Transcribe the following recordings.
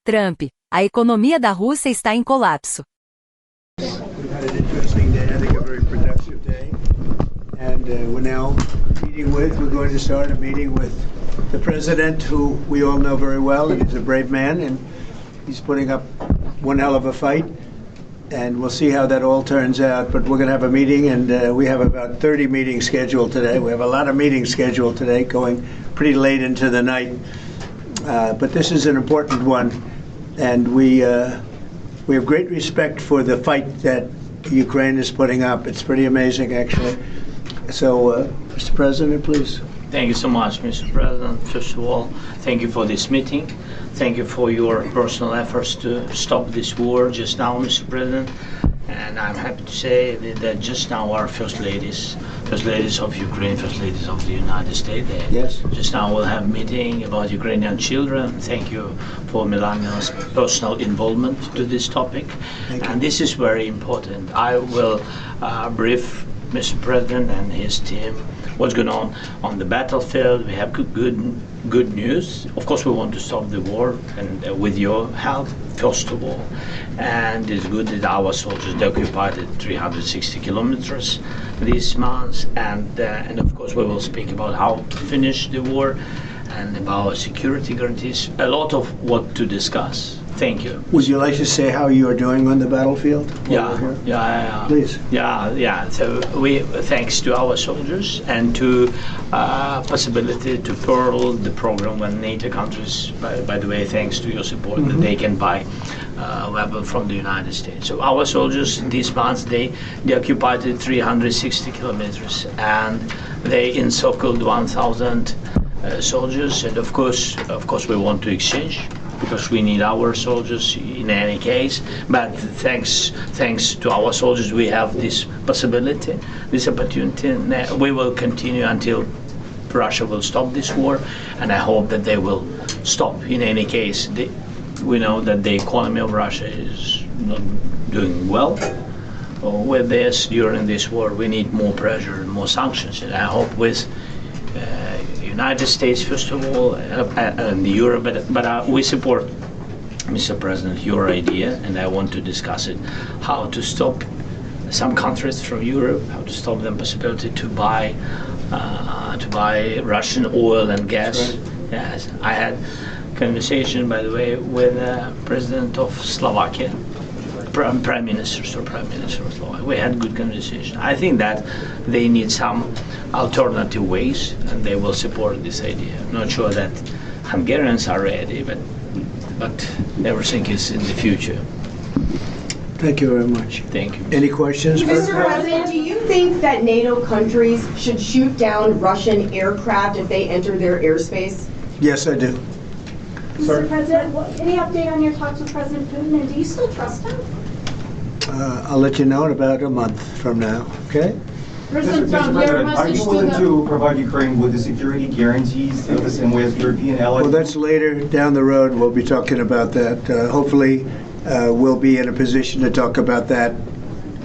Trump, a economia da Rússia está em colapso. We've had an interesting day, I think a very productive day. And we're now we're going to start a meeting with the president, who we all know very well, and he's a brave man, and he's putting up one hell of a fight. And we'll see how that all turns out. But we're going to have a meeting, and we have about 30 meetings scheduled today. We have a lot of meetings scheduled today, going pretty late into the night. But this is an important one, and we have great respect for the fight that Ukraine is putting up. It's pretty amazing, actually. So, Mr. President, please. Thank you so much, Mr. President. First of all, thank you for this meeting. Thank you for your personal efforts to stop this war just now, Mr. President. And I'm happy to say that just now our first ladies of Ukraine, first ladies of the United States, Yes. just now we'll have a meeting about Ukrainian children. Thank you for Melania's personal involvement to this topic. And this is very important. I will brief Mr. President and his team what's going on the battlefield. We have good news. Of course, we want to stop the war, and with your help, first of all. And it's good that our soldiers occupied 360 kilometers this month. And of course, we will speak about how to finish the war and about security guarantees. A lot of what to discuss. Thank you. Would you like to say how you are doing on the battlefield? Yeah. Please. Yeah. So thanks to our soldiers and to possibility to pearl the program when NATO countries, by the way, thanks to your support, that they can buy weapons from the United States. So our soldiers this month, they occupied 360 kilometers, and they encircled 1,000 soldiers. And of course we want to exchange, because we need our soldiers in any case. But thanks to our soldiers, we have this possibility, this opportunity. And we will continue until Russia will stop this war, and I hope that they will stop in any case. We know that the economy of Russia is not doing well with this. During this war, we need more pressure and more sanctions, and I hope with United States, first of all, and Europe, but we support, Mr. President, your idea, and I want to discuss it, how to stop some countries from Europe, how to stop them possibility to buy Russian oil and gas. Right. Yes, I had conversation, by the way, with President of Slovakia, Prime Minister of Slovakia. We had good conversation. I think that they need some alternative ways, and they will support this idea. I'm not sure that Hungarians are ready, but everything is in the future. Thank you very much. Thank you. Any questions? Mr. President, do you think that NATO countries should shoot down Russian aircraft if they enter their airspace? Yes, I do. Mr. President, any update on your talks with President Putin, and do you still trust him? I'll let you know in about a month from now, okay? President Mr. Trump, your President, are you message willing to to provide Ukraine with the security guarantees the same way as European allies? Well, that's later down the road. We'll be talking about that. Hopefully, we'll be in a position to talk about that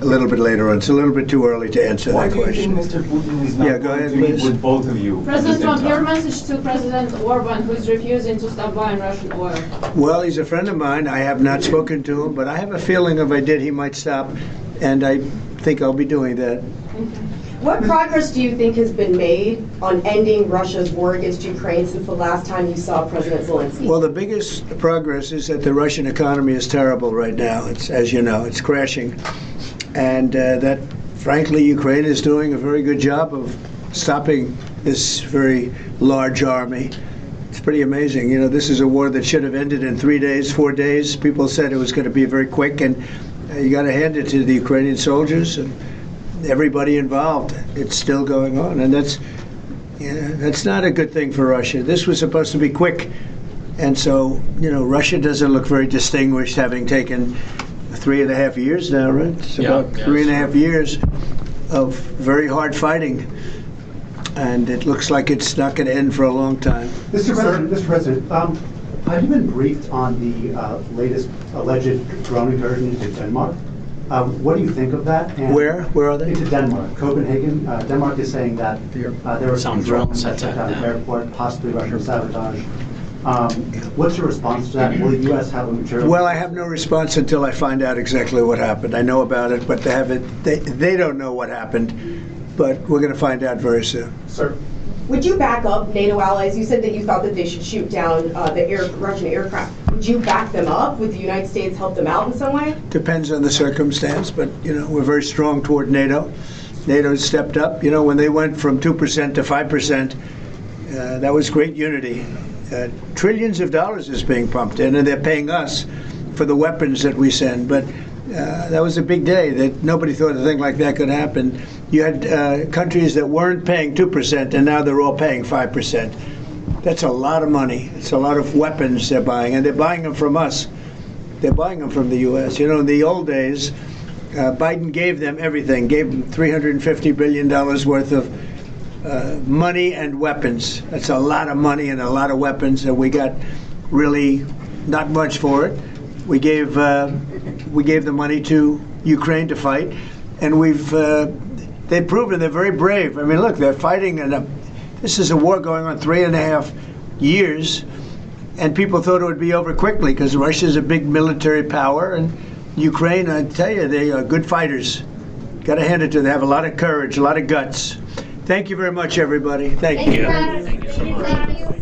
a little bit later on. It's a little bit too early to answer Why that do you question. think Mr. Putin is not Yeah, go going ahead, to meet please. with both of you? President Trump, your time? message to President Orban, who is refusing to stop buying Russian oil. Well, he's a friend of mine. I have not spoken to him, but I have a feeling if I did, he might stop, and I think I'll be doing that. What progress do you think has been made on ending Russia's war against Ukraine since the last time you saw President Zelensky? Well, the biggest progress is that the Russian economy is terrible right now. It's, as you know, it's crashing. And that, frankly, Ukraine is doing a very good job of stopping this very large army. It's pretty amazing. You know, this is a war that should have ended in 3 days, 4 days. People said it was going to be very quick, and you got to hand it to the Ukrainian soldiers and everybody involved. It's still going on, and that's not a good thing for Russia. This was supposed to be quick, and so, you know, Russia doesn't look very distinguished, having taken 3.5 years now, right? It's about 3.5 years of very hard fighting, and it looks like it's not going to end for a long time. Mr. President, have you been briefed on the latest alleged drone incursion into Denmark? What do you think of that? And Where are they? Into Denmark, Copenhagen. Denmark is saying that there were Some some drones drones that checked out the airport, possibly Russian sabotage. What's your response to that? Will the U.S. have a material? Well, I have no response until I find out exactly what happened. I know about it, but they don't know what happened. But we're going to find out very soon. Sir. Would you back up NATO allies? You said that you thought that they should shoot down the Russian aircraft. Would you back them up? Would the United States help them out in some way? Depends on the circumstance, but we're very strong toward NATO. NATO stepped up. When they went from 2% to 5%, that was great unity. Trillions of dollars is being pumped in, and they're paying us for the weapons that we send. But that was a big day. That nobody thought a thing like that could happen. You had countries that weren't paying 2%, and now they're all paying 5%. That's a lot of money. It's a lot of weapons they're buying, and they're buying them from us. They're buying them from the U.S. In the old days, Biden gave them everything, gave them $350 billion worth of money and weapons. That's a lot of money and a lot of weapons, and we got really not much for it. We gave the money to Ukraine to fight, and they've proven they're very brave. I mean, look, they're fighting, and this is a war going on 3.5 years, and people thought it would be over quickly because Russia's a big military power, and Ukraine, I tell you, they are good fighters. Got to hand it to them. They have a lot of courage, a lot of guts. Thank you very much, everybody. Thank you. Thank you so much.